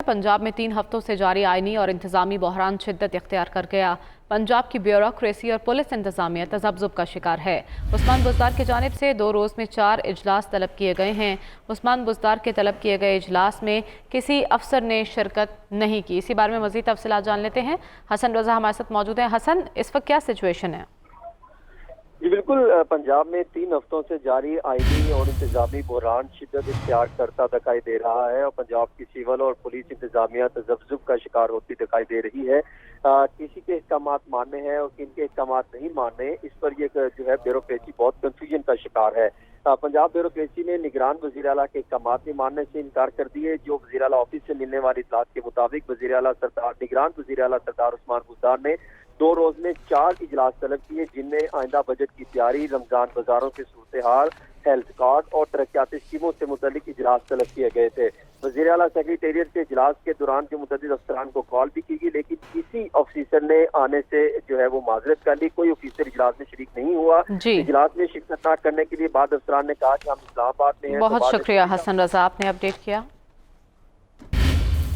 पंजाब में 3 हफ्तों से जारी आईनी और इंतजामी बहरान शिद्दत इख्तियार कर गया। पंजाब की ब्यूरोक्रेसी और पुलिस इंतजामिया तज़ब्ज़ुब का शिकार है। उस्मान बुज़दार की जानिब से 2 रोज़ में 4 इजलास तलब किए गए हैं। उस्मान बुज़दार के तलब किए गए इजलास में किसी अफसर ने शिरकत नहीं की। इसी बारे में मज़ीद तफसीलात जान लेते हैं। हसन रज़ा हमारे साथ मौजूद हैं। हसन, इस वक्त क्या सिचुएशन है? जी बिल्कुल, पंजाब में 3 हफ्तों से जारी आईनी और इंतजामी बहरान शिद्दत इख्तियार करता दिखाई दे रहा है और पंजाब की सिविल और पुलिस इंतजामिया तज़ब्ज़ुब का शिकार होती दिखाई दे रही है। किसी के अहकाम मानने हैं और किन के अहकाम नहीं मानने, इस पर ये जो है ब्यूरोक्रेसी बहुत कंफ्यूजन का शिकार है। पंजाब ब्यूरोक्रेसी ने निगरान वज़ीर आला के अहकाम नहीं मानने से इनकार कर दिए। जो वज़ीर आला ऑफिस से मिलने वाली इत्तलात के मुताबिक निगरान वज़ीर आला सरदार उस्मान बुज़दार ने 2 रोज में 4 इजलास तलब किए, जिनमें आइंदा बजट की तैयारी, रमजान बाजारों की सूरत हाल, हेल्थ कार्ड और तरक्याती स्कीमों से मुतल्लिक इजलास तलब किए गए थे। वज़ीर आला सेक्रेटेरिएट के इजलास के दौरान जो मुतअद्दिद अफसरान को कॉल भी की गई, लेकिन किसी ऑफिसर ने आने से जो है वो माजरत कर ली। कोई ऑफिसर इजलास में शरीक नहीं हुआ। इजलास में शिरकत न करने के लिए बाद अफसरान ने कहा कि हम इस्लामाबाद में हैं। बहुत शुक्रिया हसन रजा, आपने अपडेट किया।